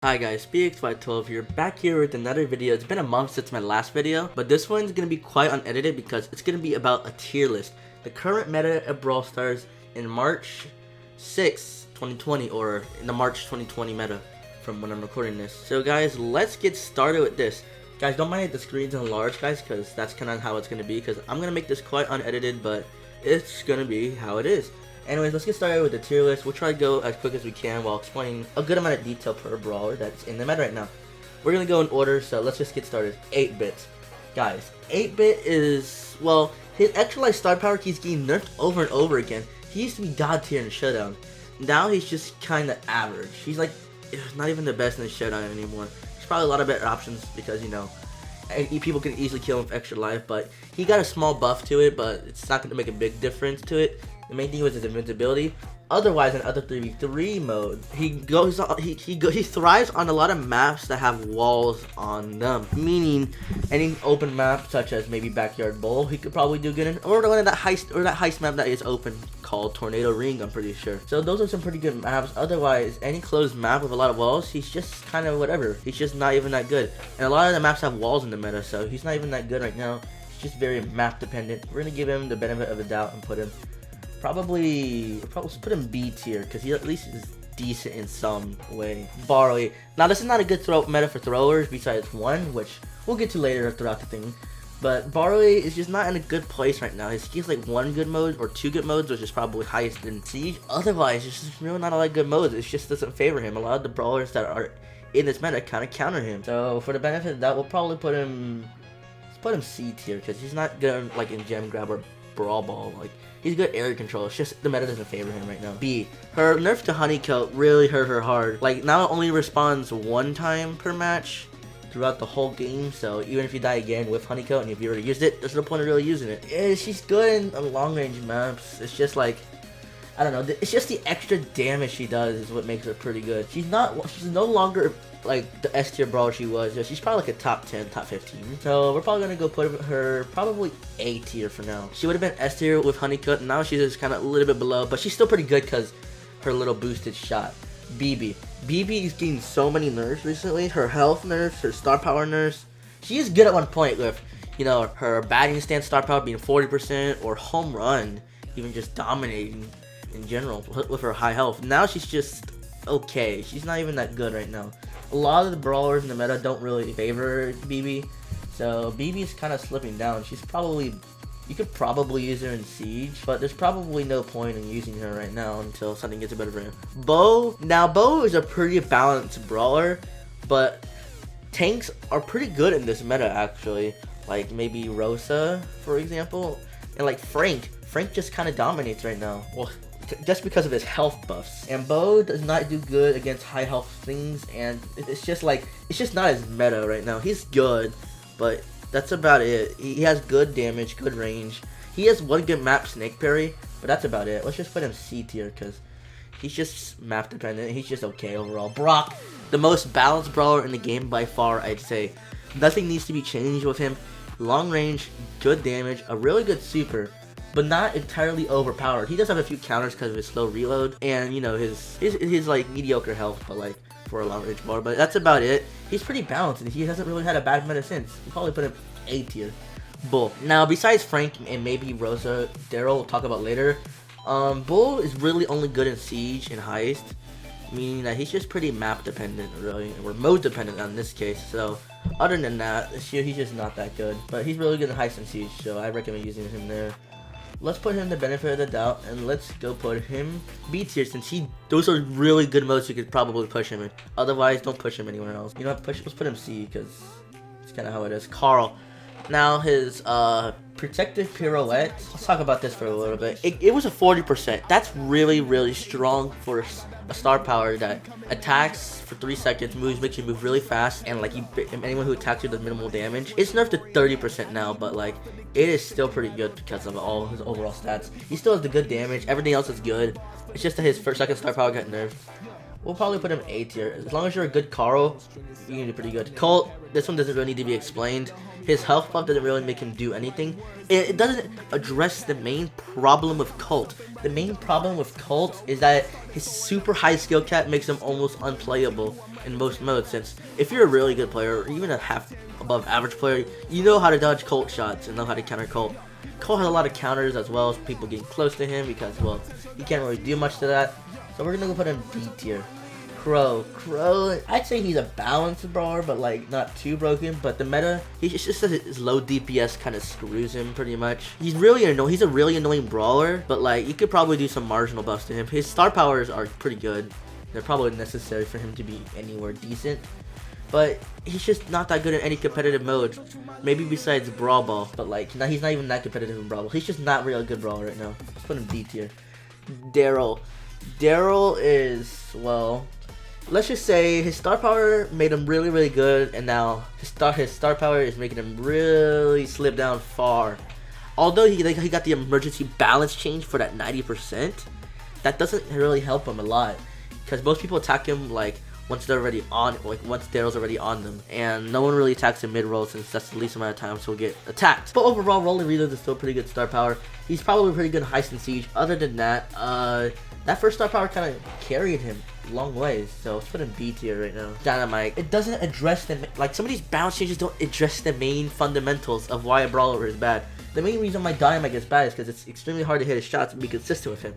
Hi guys, speedx here, back here with another video. It's been a month since my last video, but this one's gonna be quite unedited because it's gonna be about a tier list. The current meta of Brawl Stars in March 6, 2020, or in the March 2020 meta from when I'm recording this. So guys, let's get started with this. Guys, don't mind if the screen's enlarged, guys, because that's kind of how it's gonna be, because I'm gonna make this quite unedited, but it's gonna be how it is. Anyways, let's get started with the tier list. We'll try to go as quick as we can while explaining a good amount of detail per brawler that's in the meta right now. We're going to go in order, so let's just get started. 8-bit. Guys, 8-bit is, well, his extra life star power keeps getting nerfed over and over again. He used to be god tier in Showdown. Now he's just kind of average. He's like, not even the best in the Showdown anymore. There's probably a lot of better options because, you know, people can easily kill him with extra life, but he got a small buff to it, but it's not going to make a big difference to it. The main thing was his invincibility. Otherwise, in other 3v3 mode, he thrives on a lot of maps that have walls on them. Meaning, any open map such as maybe Backyard Bowl, he could probably do good in, or one of that heist map that is open called Tornado Ring. I'm pretty sure. So those are some pretty good maps. Otherwise, any closed map with a lot of walls, he's just kind of whatever. He's just not even that good. And a lot of the maps have walls in the meta, so he's not even that good right now. He's just very map dependent. We're gonna give him the benefit of the doubt and put him. Probably put him B tier because he at least is decent in some way. Barley. Now this is not a good meta for throwers besides one, which we'll get to later throughout the thing. But Barley is just not in a good place right now. He's like one good mode or two good modes, which is probably highest in Siege. Otherwise, there's just really not a lot of good modes. It just doesn't favor him. A lot of the brawlers that are in this meta kind of counter him. So for the benefit of that, we'll probably put him C tier because he's not good like in Gem Grab or Brawl Ball. Like, he's good area control. It's just the meta doesn't favor him right now. B. Her nerf to Honeycoat really hurt her hard. Like, now it only responds one time per match throughout the whole game. So even if you die again with Honeycoat and if you already used it, there's no point of really using it. Yeah, she's good in long range maps. It's just like, I don't know. It's just the extra damage she does is what makes her pretty good. She's no longer like the S tier brawler she was. She's probably like a top 10, top 15. So we're probably gonna go put her probably A tier for now. She would have been S tier with Honeycoat, and now she's just kind of a little bit below, but she's still pretty good because her little boosted shot. BB is getting so many nerfs recently. Her health nerfs, her star power nerfs. She is good at one point with, you know, her batting stance star power being 40% or home run, even just dominating in general with her high health. Now she's just okay. She's not even that good right now. A lot of the brawlers in the meta don't really favor BB, so BB is kind of slipping down. She's probably, you could probably use her in Siege, but there's probably no point in using her right now until something gets better for him. Bo is a pretty balanced brawler, but tanks are pretty good in this meta actually. Like maybe Rossa, for example, and like Frank just kind of dominates right now. Well, just because of his health buffs. And Bo does not do good against high health things, and it's just like, it's just not his meta right now. He's good, but that's about it. He has good damage, good range. He has one good map, Snake Parry, but that's about it. Let's just put him C tier because he's just map dependent. He's just okay overall. Brock, the most balanced brawler in the game by far, I'd say. Nothing needs to be changed with him. Long range, good damage, a really good super, but not entirely overpowered. He does have a few counters because of his slow reload and, you know, his like mediocre health, but like for a long range brawler. But that's about it. He's pretty balanced and he hasn't really had a bad meta since. We'll probably put him A tier. Bull. Now besides Frank and maybe Rossa, Daryl we'll talk about later. Bull is really only good in Siege and Heist, meaning that he's just pretty map dependent really, or mode dependent in this case. So other than that, he's just not that good. But he's really good in Heist and Siege, so I recommend using him there. Let's put him the benefit of the doubt, and let's go put him B tier since those are really good modes you could probably push him in. Otherwise, don't push him anywhere else. You know what, let's put him C because it's kind of how it is. Carl. Now his protective pirouette. Let's talk about this for a little bit. It was a 40%. That's really strong for a star power that attacks for 3 seconds, makes you move really fast, and like anyone who attacks you does minimal damage. It's nerfed to 30% now, but like it is still pretty good because of all his overall stats. He still has the good damage. Everything else is good. It's just that his second star power got nerfed. we'll probably put him A tier. As long as you're a good Carl, you can do pretty good. Colt, this one doesn't really need to be explained. His health buff doesn't really make him do anything. It doesn't address the main problem with Colt. The main problem with Colt is that his super high skill cap makes him almost unplayable in most modes, since if you're a really good player, or even a half above average player, you know how to dodge Colt shots and know how to counter Colt. Colt has a lot of counters as well as people getting close to him because, well, he can't really do much to that. So we're gonna go put him B tier. Crow, I'd say he's a balanced brawler, but like not too broken. But the meta, he's just his low DPS kind of screws him pretty much. He's really annoying. He's a really annoying brawler, but like you could probably do some marginal buffs to him. His star powers are pretty good. They're probably necessary for him to be anywhere decent. But he's just not that good in any competitive mode. Maybe besides Brawl Ball, but like he's not even that competitive in Brawl Ball. He's just not really a good brawler right now. Let's put him D tier. Daryl is, well, let's just say his star power made him really good, and now his star power is making him really slip down far. Although he got the emergency balance change for that 90%, that doesn't really help him a lot, because most people attack him like once they're already on, like once Daryl's already on them, and no one really attacks him mid-roll since that's the least amount of times he'll get attacked. But overall, rolling reloads is still pretty good star power. He's probably pretty good in Heist and Siege. Other than that, that first star power kind of carried him long ways, so let's put him B tier right now. Dynamite, it doesn't address the, like, some of these balance changes don't address the main fundamentals of why a brawler is bad. The main reason why Dynamite is bad is because it's extremely hard to hit his shots and be consistent with him.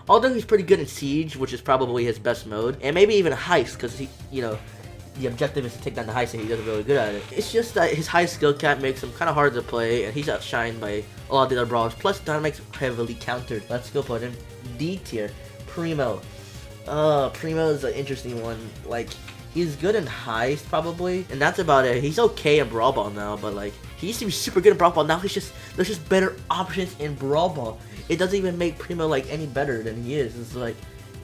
Although he's pretty good in Siege, which is probably his best mode, and maybe even Heist, because he, you know, the objective is to take down the Heist and he does really good at it. It's just that his high skill cap makes him kind of hard to play, and he's outshined by a lot of the other brawlers. Plus, Dynamite's heavily countered. Let's go put him D tier. Primo. Primo is an interesting one. Like, he's good in Heist probably, and that's about it. He's okay in Brawl Ball now, but like, he used to be super good in Brawl Ball. Now there's just better options in Brawl Ball. It doesn't even make Primo like any better than he is. It's like,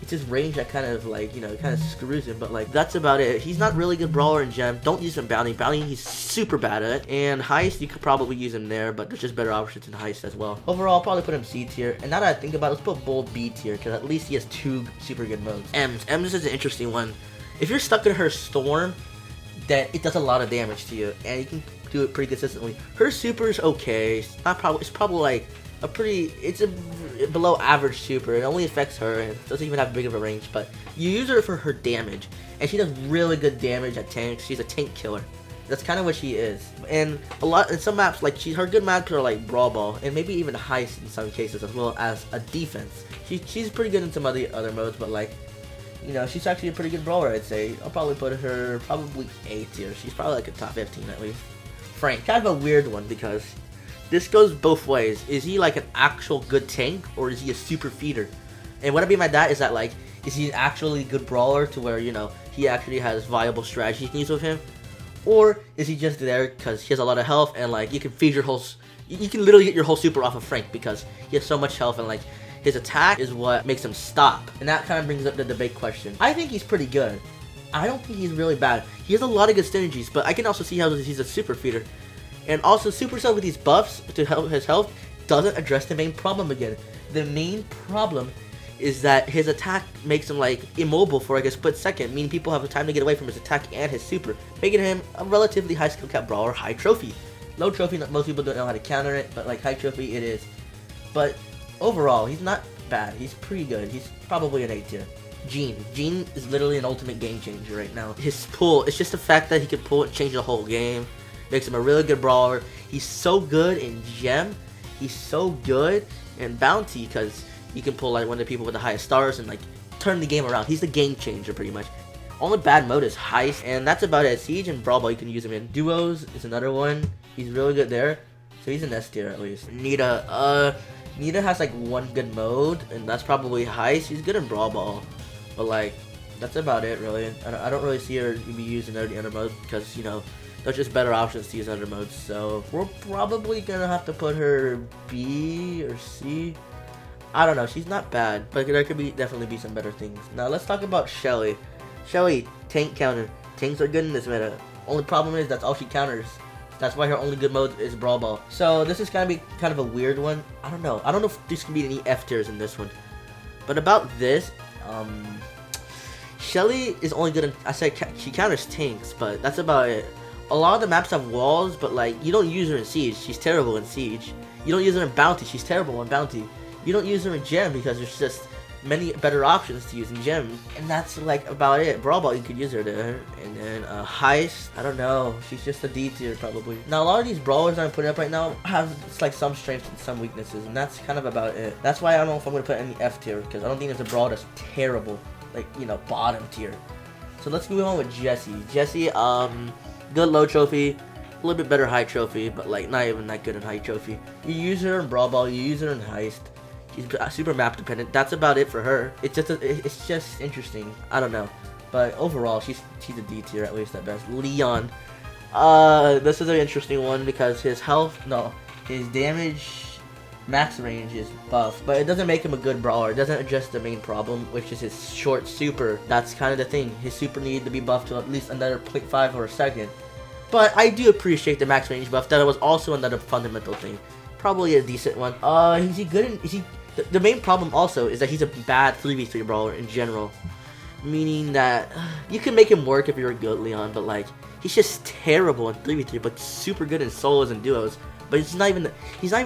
it's his range that kind of like, you know, kind of screws him, but like, that's about it. He's not really good brawler in Gem. Don't use him Bounty. Bounty he's super bad at. And Heist, you could probably use him there, but there's just better options in Heist as well. Overall, I'll probably put him C tier. And now that I think about it, let's put Bull B tier, because at least he has two super good modes. Ems is an interesting one. If you're stuck in her Storm, then it does a lot of damage to you, and you can do it pretty consistently. Her super is okay. It's probably like it's a below average super. It only affects her and doesn't even have big of a range, but you use her for her damage, and she does really good damage at tanks. She's a tank killer. That's kind of what she is. And in some maps, like her good maps are like Brawl Ball and maybe even Heist in some cases, as well as a defense. She's pretty good in some other modes, but like, you know, she's actually a pretty good brawler, I'd say. I'll probably put her probably A tier. She's probably like a top 15 at least. Frank, kind of a weird one because this goes both ways. Is he like an actual good tank, or is he a super feeder? And what I mean by that is that, like, is he an actually good brawler to where, you know, he actually has viable strategies you can use with him? Or is he just there because he has a lot of health and like you can feed your whole, you can literally get your whole super off of Frank because he has so much health, and like his attack is what makes him stop. And that kind of brings up the big question. I think he's pretty good. I don't think he's really bad. He has a lot of good synergies, but I can also see how he's a super feeder. And also, Supercell with these buffs to help his health doesn't address the main problem again. The main problem is that his attack makes him like immobile for like a split second, meaning people have time to get away from his attack and his super, making him a relatively high skill cap brawler, high trophy. Low trophy, most people don't know how to counter it, but like high trophy it is. But overall, he's not bad. He's pretty good. He's probably an A tier. Gene is literally an ultimate game changer right now. His pull, it's just the fact that he can pull and change the whole game. Makes him a really good brawler. He's so good in Gem. He's so good in Bounty because you can pull like one of the people with the highest stars and like turn the game around. He's the game changer pretty much. Only bad mode is Heist, and that's about it. Siege and Brawl Ball you can use him in. Duos is another one. He's really good there. So he's an S tier at least. Nita. Nita has like one good mode, and that's probably Heist. He's good in Brawl Ball. But like, that's about it really. I don't really see her be used in any other modes because, you know, there's just better options to use other modes. So we're probably gonna have to put her B or C. I don't know. She's not bad, but there could definitely be some better things. Now let's talk about Shelley. Shelley, tank counter. Tanks are good in this meta. Only problem is that's all she counters. That's why her only good mode is Brawl Ball. So this is gonna be kind of a weird one. I don't know. I don't know if there's gonna be any F tiers in this one. But about this, Shelley is only good in, I said she counters tanks, but that's about it. A lot of the maps have walls, but like, you don't use her in Siege. She's terrible in Siege. You don't use her in Bounty. She's terrible in Bounty. You don't use her in Gem because there's just many better options to use in Gem. And that's like about it. Brawl Ball, you could use her there. And then Heist, I don't know. She's just a D tier probably. Now a lot of these brawlers that I'm putting up right now have like some strengths and some weaknesses. And that's kind of about it. That's why I don't know if I'm going to put any F tier. Because I don't think there's a brawler that's terrible. Like, you know, bottom tier. So let's move on with Jessie. Jessie, good low trophy, a little bit better high trophy, but like not even that good in high trophy. You use her in Brawl Ball, you use her in Heist. She's super map dependent. That's about it for her. It's just interesting. I don't know, but overall she's a D tier at least at best. Leon, this is an interesting one because his damage max range is buff, but it doesn't make him a good brawler. It doesn't address the main problem, which is his short super. That's kind of the thing. His super needed to be buffed to at least another 0.5 or a second. But I do appreciate the max range buff. That was also another fundamental thing. Probably a decent one. Is he good in, the main problem also is that he's a bad 3v3 brawler in general. Meaning that you can make him work if you're a good Leon, but like, he's just terrible in 3v3, but super good in solos and duos. But he's not even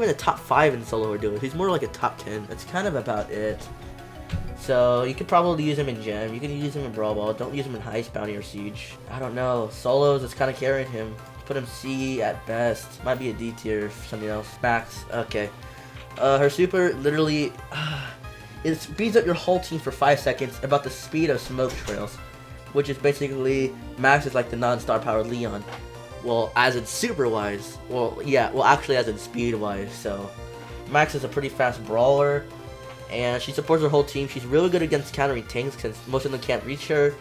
a top 5 in solo or duo. He's more like a top 10. That's kind of about it. So you could probably use him in Gem. You can use him in Brawl Ball. Don't use him in Heist, Bounty, or Siege. I don't know. Solos, it's kind of carrying him. Put him C at best. Might be a D tier for something else. Max. Okay. Her super literally it speeds up your whole team for 5 seconds about the speed of smoke trails, which is basically Max is like the non-star power Leon. Well, as in super wise. Well, yeah. Well, actually, as in speed wise. So, Max is a pretty fast brawler, and she supports her whole team. She's really good against countering tanks since most of them can't reach her,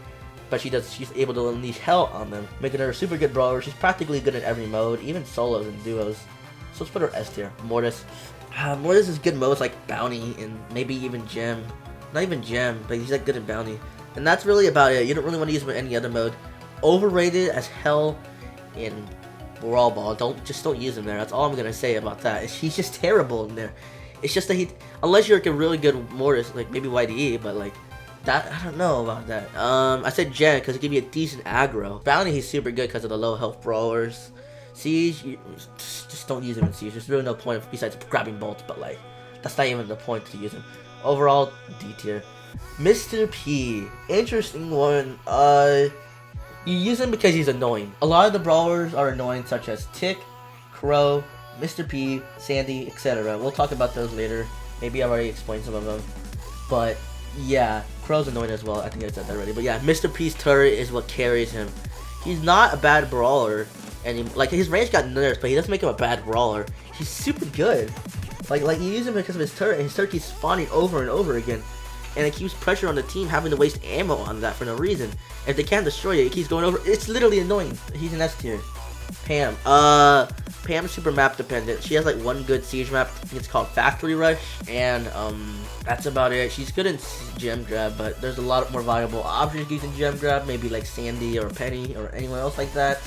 but she's able to unleash hell on them, making her a super good brawler. She's practically good in every mode, even solos and duos. So let's put her S tier. Mortis. Mortis is good modes like Bounty and maybe even Gem. Not even Gem, but he's like good in Bounty. And that's really about it. You don't really want to use him in any other mode. Overrated as hell in Brawl Ball. Don't use him there. That's all I'm gonna say about that. He's just terrible in there. It's just that unless you're like a really good Mortis, like maybe YDE, but like that, I don't know about that. I said Jen because it give you a decent aggro. Bounty, he's super good because of the low health brawlers. Siege, just don't use him in Siege. There's really no point besides grabbing bolts, but like that's not even the point to use him. Overall, D tier. Mr. P, interesting one. You use him because he's annoying. A lot of the brawlers are annoying, such as Tick, Crow, Mr. P, Sandy, etc. We'll talk about those later. Maybe I already explained some of them. But yeah, Crow's annoying as well. I think I said that already. But yeah, Mr. P's turret is what carries him. He's not a bad brawler, and like his range got nerfed, but he doesn't make him a bad brawler. He's super good. Like you use him because of his turret, and his turret keeps spawning over and over again. And it keeps pressure on the team having to waste ammo on that for no reason. If they can't destroy it, it keeps going over. It's literally annoying. He's an S tier. Pam. Pam's super map dependent. She has like one good siege map. I think it's called Factory Rush. And that's about it. She's good in Gem Grab, but there's a lot more valuable options using Gem Grab. Maybe like Sandy or Penny or anyone else like that.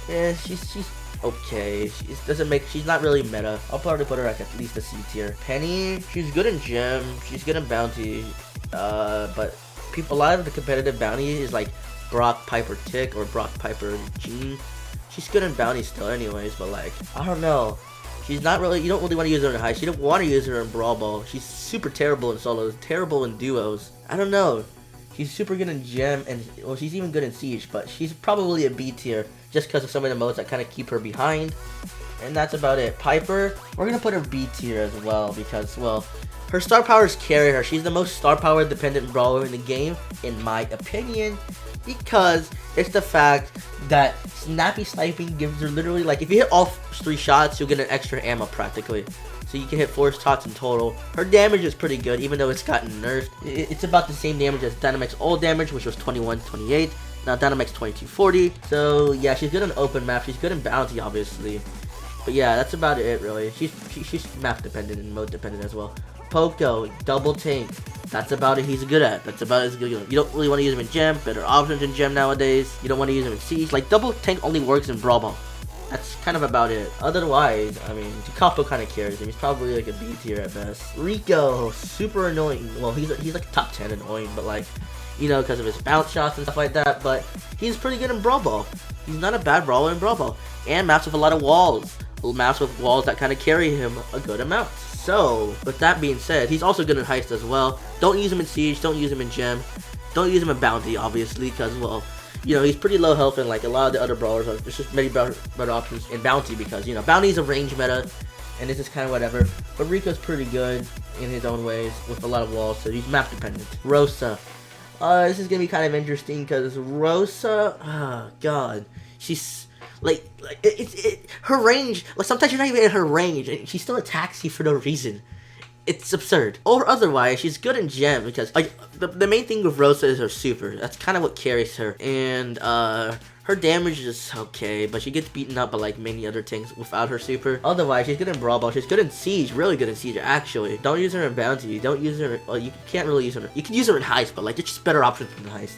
Yeah, she's okay. She's not really meta. I'll probably put her at least a C tier. Penny, she's good in Gem. She's good in Bounty. But a lot of the competitive Bounty is like Brock, Piper, Tick, or Brock, Piper, Jean. She's good in Bounty still anyways, but like, I don't know. She's not really, you don't really want to use her in Heist. You don't want to use her in Brawl Ball. She's super terrible in solos, terrible in duos. I don't know. She's super good in Gem, and well, she's even good in Siege, but she's probably a B tier just because of some of the modes that kind of keep her behind. And that's about it. Piper, we're going to put her B tier as well because, well, her star powers carry her. She's the most star power dependent brawler in the game, in my opinion, because it's the fact that snappy sniping gives her literally, like, if you hit all 3 shots, you'll get an extra ammo practically. So you can hit 4 shots in total. Her damage is pretty good, even though it's gotten nerfed. It's about the same damage as Dynamite's old damage, which was 21-28. Now Dynamite's 22-40. So yeah, she's good on open map. She's good in Bounty, obviously. But yeah, that's about it, really. She's map dependent and mode dependent as well. Poco, double tank. That's about it he's good at. That's about as good. You don't really want to use him in Gem. Better options in Gem nowadays. You don't want to use him in Siege. Like, double tank only works in Brawl Ball. That's kind of about it. Otherwise, I mean, Capo kind of carries him. He's probably like a B tier at best. Rico, super annoying. Well, he's like top 10 annoying, but like, you know, because of his bounce shots and stuff like that, but he's pretty good in Brawl Ball. He's not a bad brawler in Brawl Ball. And maps with a lot of walls. Maps with walls that kind of carry him a good amount. So, with that being said, he's also good in Heist as well. Don't use him in Siege, don't use him in Gem. Don't use him in Bounty, obviously, because, well, you know, he's pretty low health, and like a lot of the other brawlers, there's just many better options in Bounty, because, you know, Bounty's a range meta, and this is kind of whatever. But Rico's pretty good in his own ways with a lot of walls, so he's map dependent. Rossa. This is gonna be kind of interesting because Rossa, oh god, she's like her range. Like sometimes you're not even in her range, and she still attacks you for no reason. It's absurd. Or otherwise, she's good in Gem because like the main thing with Rossa is her super. That's kind of what carries her, and her damage is okay, but she gets beaten up by like many other things without her super. Otherwise, she's good in Brawl Ball. She's good in Siege, really good in Siege actually. Don't use her in Bounty. Don't use her. Well, you can't really use her. You can use her in Heist, but like there's just better options than Heist.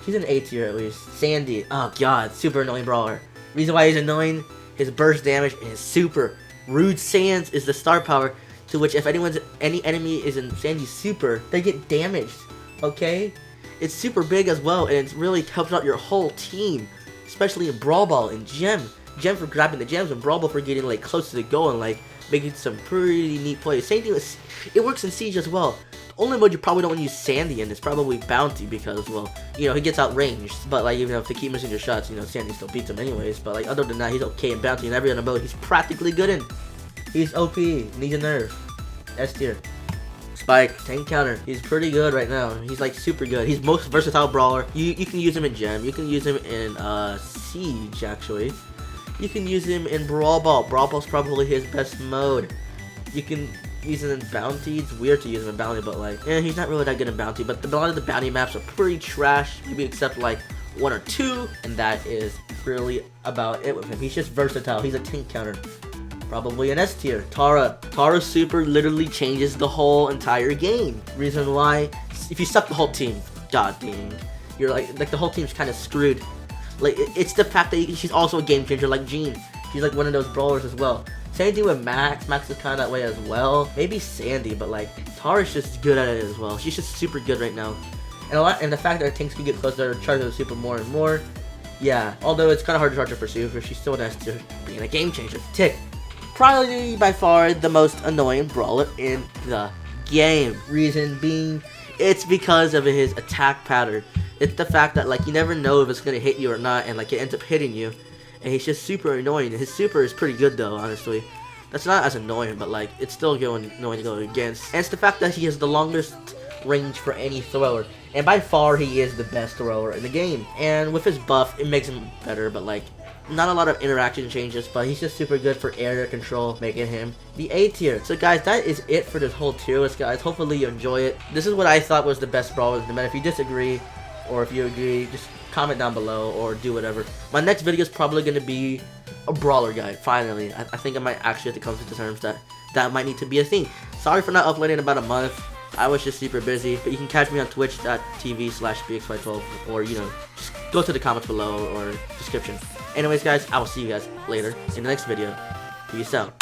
She's an A tier at least. Sandy. Oh god, super annoying brawler. Reason why he's annoying: his burst damage and his super. Rude Sands is the star power to which if any enemy is in Sandy's super, they get damaged. Okay. It's super big as well, and it really helps out your whole team, especially in Brawl Ball and Gem. Gem for grabbing the gems, and Brawl Ball for getting like close to the goal and like making some pretty neat plays. Same thing with, it works in Siege as well. The only mode you probably don't want to use Sandy in is probably Bounty because, well, you know, he gets outranged. But like, even if they keep missing your shots, you know, Sandy still beats him anyways. But like, other than that, he's okay in Bounty, and every other mode he's practically good in. He's OP, needs a nerf. S tier. Spike, tank counter. He's pretty good right now. He's like super good. He's most versatile brawler. You can use him in Gem. You can use him in Siege actually. You can use him in Brawl Ball. Brawl Ball's probably his best mode. You can use him in Bounty. It's weird to use him in Bounty, but like, he's not really that good in Bounty. But a lot of the Bounty maps are pretty trash, maybe except like 1 or 2, and that is really about it with him. He's just versatile. He's a tank counter. Probably an S tier. Tara. Tara's super literally changes the whole entire game. Reason why, if you suck the whole team, god dang, you're like the whole team's kind of screwed. Like, it's the fact that she's also a game changer like Jean. She's like one of those brawlers as well. Same thing with Max. Max is kind of that way as well. Maybe Sandy, but like, Tara's just good at it as well. She's just super good right now. And the fact that her tanks can get closer to charge her super more and more. Yeah, although it's kind of hard to charge her for super, she's still an S tier, being a game changer. Tick. Probably by far the most annoying brawler in the game. Reason being, it's because of his attack pattern. It's the fact that like you never know if it's gonna hit you or not, and like it ends up hitting you, and he's just super annoying. His super is pretty good though, honestly. That's not as annoying, but like it's still annoying to go against. And it's the fact that he has the longest range for any thrower, and by far he is the best thrower in the game. And with his buff, it makes him better, but like, not a lot of interaction changes, but he's just super good for area control, making him the A tier. So guys, that is it for this whole tier list, guys. Hopefully you enjoy it. This is what I thought was the best brawler in the meta. If you disagree, or if you agree, just comment down below, or do whatever. My next video is probably going to be a brawler guide, finally. I think I might actually have to come to the terms that might need to be a thing. Sorry for not uploading in about a month. I was just super busy, but you can catch me on twitch.tv/speedx12, or, you know, just go to the comments below or description. Anyways, guys, I will see you guys later in the next video. Peace out.